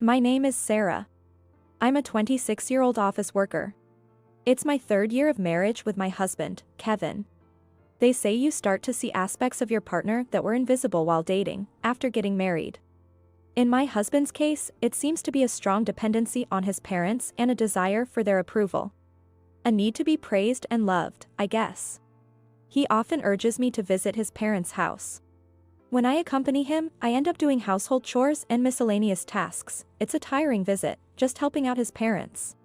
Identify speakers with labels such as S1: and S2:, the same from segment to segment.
S1: My name is Sarah. I'm a 26-year-old office worker. It's my third year of marriage with my husband, Kevin. They say you start to see aspects of your partner that were invisible while dating, after getting married. In my husband's case, it seems to be a strong dependency on his parents and a desire for their approval. A need to be praised and loved, I guess. He often urges me to visit his parents' house. When I accompany him, I end up doing household chores and miscellaneous tasks. It's a tiring visit, just helping out his parents.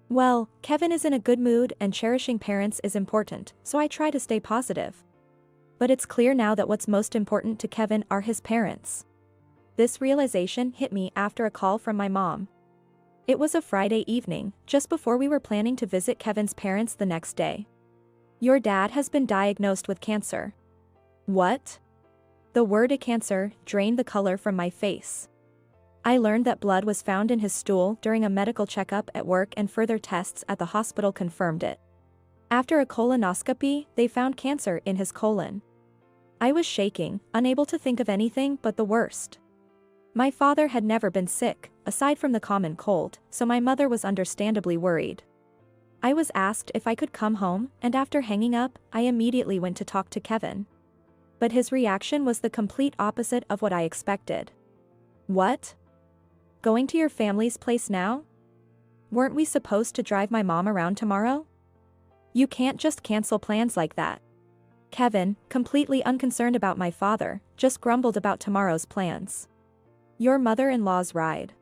S1: Well, Kevin is in a good mood and cherishing parents is important, so I try to stay positive. But it's clear now that what's most important to Kevin are his parents. This realization hit me after a call from my mom. It was a Friday evening, just before we were planning to visit Kevin's parents the next day. Your dad has been diagnosed with cancer. What? The word cancer drained the color from my face. I learned that blood was found in his stool during a medical checkup at work and further tests at the hospital confirmed it. After a colonoscopy, they found cancer in his colon. I was shaking, unable to think of anything but the worst. My father had never been sick, aside from the common cold, so my mother was understandably worried. I was asked if I could come home, and after hanging up, I immediately went to talk to Kevin. But his reaction was the complete opposite of what I expected. What? Going to your family's place now? Weren't we supposed to drive my mom around tomorrow? You can't just cancel plans like that. Kevin, completely unconcerned about my father, just grumbled about tomorrow's plans. Your mother-in-law's ride.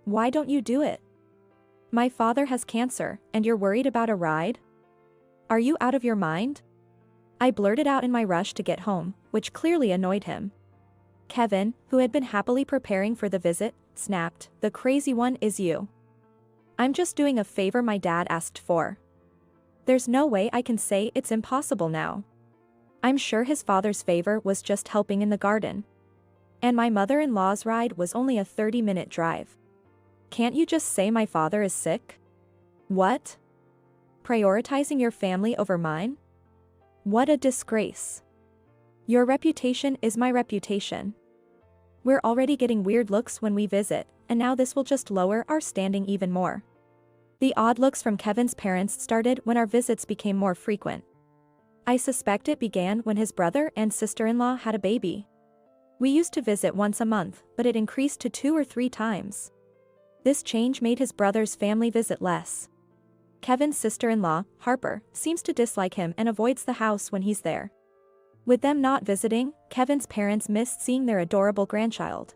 S1: Why don't you do it? My father has cancer, and you're worried about a ride? Are you out of your mind? I blurted out in my rush to get home, which clearly annoyed him. Kevin, who had been happily preparing for the visit, snapped, "The crazy one is you. I'm just doing a favor my dad asked for. There's no way I can say it's impossible now. I'm sure his father's favor was just helping in the garden. And my mother-in-law's ride was only a 30-minute drive. Can't you just say my father is sick? What? Prioritizing your family over mine? What a disgrace. Your reputation is my reputation. We're already getting weird looks when we visit, and now this will just lower our standing even more." The odd looks from Kevin's parents started when our visits became more frequent. I suspect it began when his brother and sister-in-law had a baby. We used to visit once a month, but it increased to 2 or 3 times. This change made his brother's family visit less. Kevin's sister-in-law, Harper, seems to dislike him and avoids the house when he's there. With them not visiting, Kevin's parents missed seeing their adorable grandchild.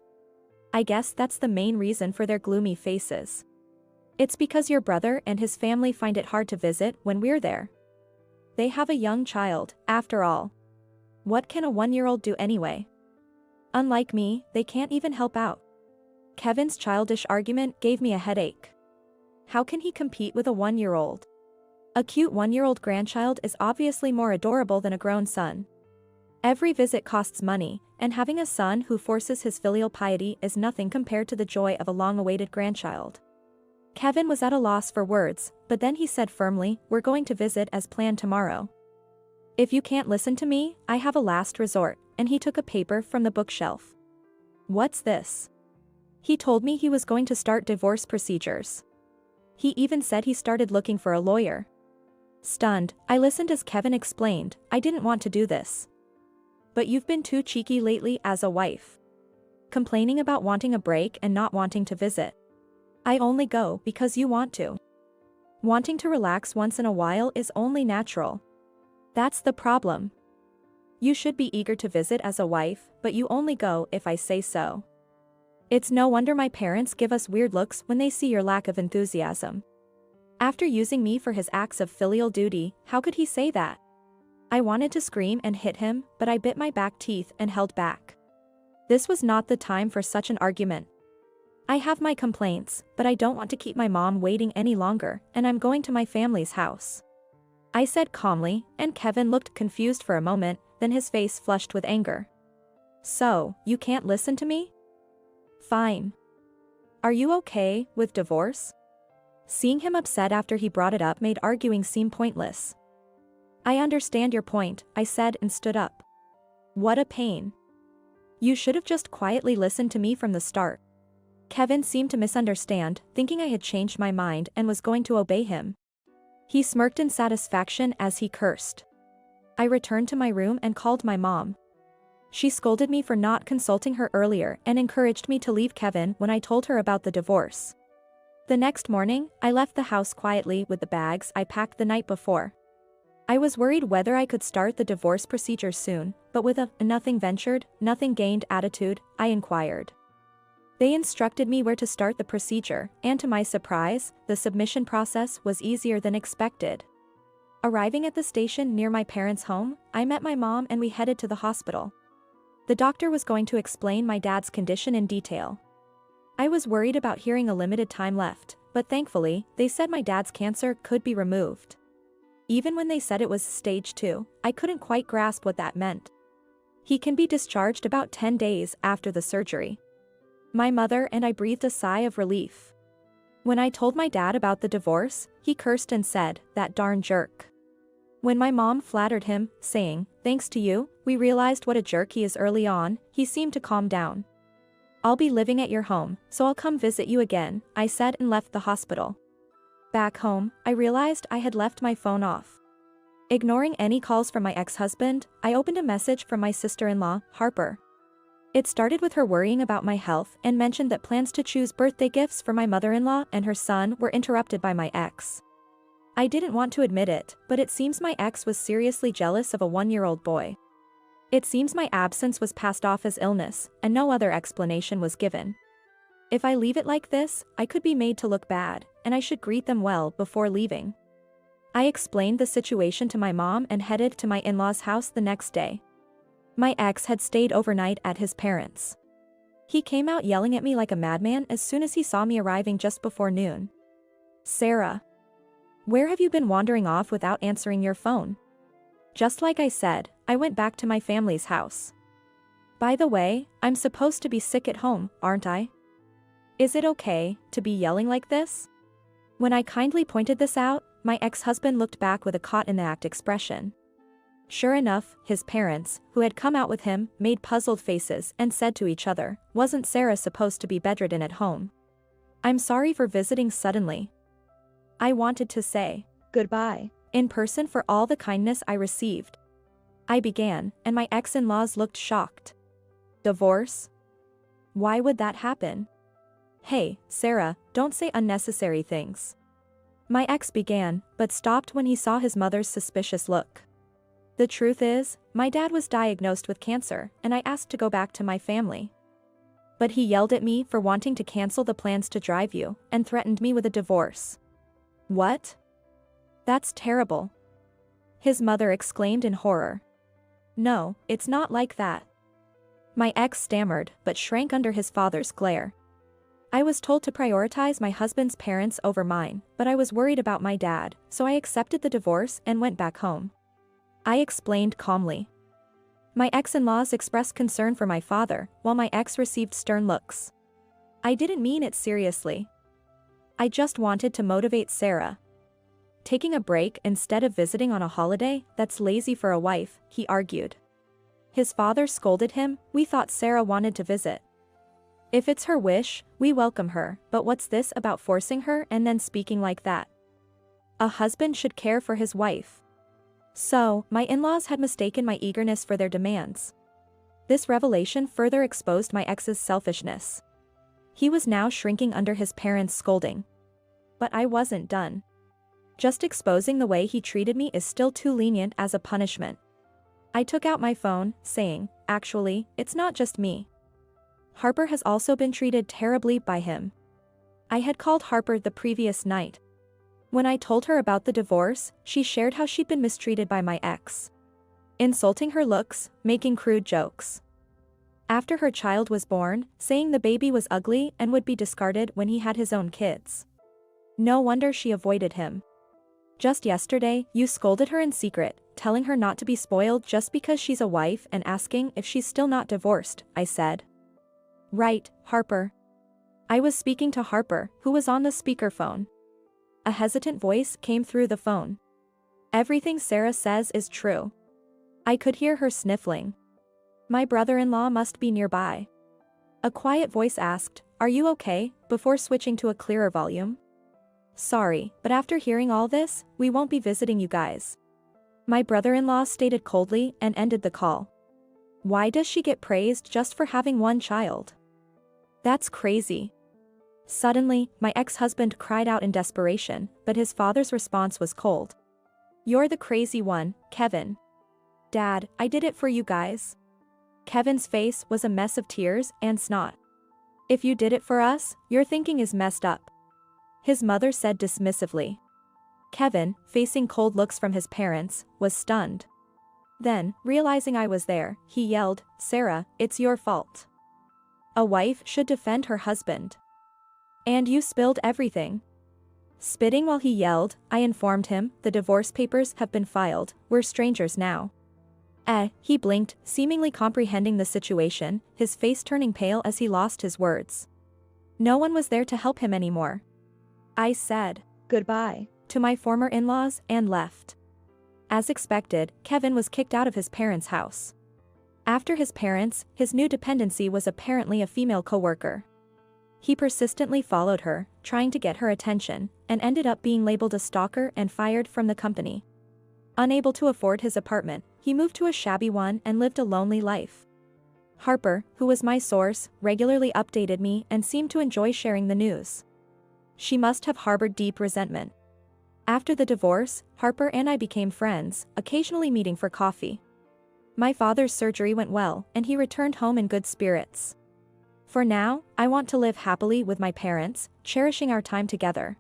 S1: I guess that's the main reason for their gloomy faces. It's because your brother and his family find it hard to visit when we're there. They have a young child, after all. What can a 1-year-old do anyway? Unlike me, they can't even help out. Kevin's childish argument gave me a headache. How can he compete with a 1-year-old? A cute 1-year-old grandchild is obviously more adorable than a grown son. Every visit costs money, and having a son who forces his filial piety is nothing compared to the joy of a long-awaited grandchild. Kevin was at a loss for words, but then he said firmly, "We're going to visit as planned tomorrow. If you can't listen to me, I have a last resort," and he took a paper from the bookshelf. What's this? He told me he was going to start divorce procedures. He even said he started looking for a lawyer. Stunned, I listened as Kevin explained, "I didn't want to do this. But you've been too cheeky lately as a wife. Complaining about wanting a break and not wanting to visit. I only go because you want to. Wanting to relax once in a while is only natural. That's the problem. You should be eager to visit as a wife, but you only go if I say so. It's no wonder my parents give us weird looks when they see your lack of enthusiasm." After using me for his acts of filial duty, how could he say that? I wanted to scream and hit him, but I bit my back teeth and held back. This was not the time for such an argument. I have my complaints, but I don't want to keep my mom waiting any longer, and I'm going to my family's house. I said calmly, and Kevin looked confused for a moment, then his face flushed with anger. So, you can't listen to me? Fine. Are you okay with divorce? Seeing him upset after he brought it up made arguing seem pointless. I understand your point, I said and stood up. What a pain. You should have just quietly listened to me from the start. Kevin seemed to misunderstand, thinking I had changed my mind and was going to obey him. He smirked in satisfaction as he cursed. I returned to my room and called my mom. She scolded me for not consulting her earlier and encouraged me to leave Kevin when I told her about the divorce. The next morning, I left the house quietly with the bags I packed the night before. I was worried whether I could start the divorce procedure soon, but with a nothing ventured, nothing gained attitude, I inquired. They instructed me where to start the procedure, and to my surprise, the submission process was easier than expected. Arriving at the station near my parents' home, I met my mom and we headed to the hospital. The doctor was going to explain my dad's condition in detail. I was worried about hearing a limited time left, but thankfully, they said my dad's cancer could be removed. Even when they said it was stage 2, I couldn't quite grasp what that meant. He can be discharged about 10 days after the surgery. My mother and I breathed a sigh of relief. When I told my dad about the divorce, he cursed and said, "That darn jerk." When my mom flattered him, saying, "Thanks to you, we realized what a jerk he is early on," he seemed to calm down. "I'll be living at your home, so I'll come visit you again," I said and left the hospital. Back home, I realized I had left my phone off. Ignoring any calls from my ex-husband, I opened a message from my sister-in-law, Harper. It started with her worrying about my health and mentioned that plans to choose birthday gifts for my mother-in-law and her son were interrupted by my ex. I didn't want to admit it, but it seems my ex was seriously jealous of a 1-year-old boy. It seems my absence was passed off as illness, and no other explanation was given. If I leave it like this, I could be made to look bad, and I should greet them well before leaving. I explained the situation to my mom and headed to my in-laws' house the next day. My ex had stayed overnight at his parents'. He came out yelling at me like a madman as soon as he saw me arriving just before noon. "Sarah, where have you been wandering off without answering your phone?" Just like I said, I went back to my family's house. "By the way, I'm supposed to be sick at home, aren't I? Is it okay to be yelling like this?" When I kindly pointed this out, my ex-husband looked back with a caught-in-the-act expression. Sure enough, his parents, who had come out with him, made puzzled faces and said to each other, "Wasn't Sarah supposed to be bedridden at home?" "I'm sorry for visiting suddenly. I wanted to say goodbye in person for all the kindness I received," I began, and my ex-in-laws looked shocked. "Divorce? Why would that happen?" "Hey, Sarah, don't say unnecessary things." My ex began, but stopped when he saw his mother's suspicious look. "The truth is, my dad was diagnosed with cancer, and I asked to go back to my family. But he yelled at me for wanting to cancel the plans to drive you, and threatened me with a divorce." "What? That's terrible," his mother exclaimed in horror. "No, it's not like that." My ex stammered, but shrank under his father's glare. "I was told to prioritize my husband's parents over mine, but I was worried about my dad, so I accepted the divorce and went back home," I explained calmly. My ex-in-laws expressed concern for my father, while my ex received stern looks. I didn't mean it seriously. I just wanted to motivate Sarah. "Taking a break instead of visiting on a holiday, that's lazy for a wife," he argued. His father scolded him, "We thought Sarah wanted to visit. If it's her wish, we welcome her, but what's this about forcing her and then speaking like that? A husband should care for his wife." So, my in-laws had mistaken my eagerness for their demands. This revelation further exposed my ex's selfishness. He was now shrinking under his parents' scolding. But I wasn't done. Just exposing the way he treated me is still too lenient as a punishment. I took out my phone, saying, "Actually, it's not just me. Harper has also been treated terribly by him." I had called Harper the previous night. When I told her about the divorce, she shared how she'd been mistreated by my ex, insulting her looks, making crude jokes. After her child was born, saying the baby was ugly and would be discarded when he had his own kids. No wonder she avoided him. "Just yesterday, you scolded her in secret, telling her not to be spoiled just because she's a wife and asking if she's still not divorced," I said. "Right, Harper." I was speaking to Harper, who was on the speakerphone. A hesitant voice came through the phone. "Everything Sarah says is true." I could hear her sniffling. "My brother-in-law must be nearby." A quiet voice asked, Are you okay? Before switching to a clearer volume. Sorry, but after hearing all this, we won't be visiting you guys. My brother-in-law stated coldly and ended the call. Why does she get praised just for having one child? That's crazy. Suddenly, my ex-husband cried out in desperation, but his father's response was cold. You're the crazy one, Kevin. Dad, I did it for you guys. Kevin's face was a mess of tears and snot. If you did it for us, your thinking is messed up. His mother said dismissively. Kevin, facing cold looks from his parents, was stunned. Then, realizing I was there, he yelled, Sarah, it's your fault. A wife should defend her husband. And you spilled everything. Spitting while he yelled, I informed him, the divorce papers have been filed, we're strangers now. He blinked, seemingly comprehending the situation, his face turning pale as he lost his words. No one was there to help him anymore. I said goodbye to my former in-laws and left. As expected, Kevin was kicked out of his parents' house. After his parents, his new dependency was apparently a female coworker. He persistently followed her, trying to get her attention, and ended up being labeled a stalker and fired from the company. Unable to afford his apartment, he moved to a shabby one and lived a lonely life. Harper, who was my source, regularly updated me and seemed to enjoy sharing the news. She must have harbored deep resentment. After the divorce, Harper and I became friends, occasionally meeting for coffee. My father's surgery went well, and he returned home in good spirits. For now, I want to live happily with my parents, cherishing our time together.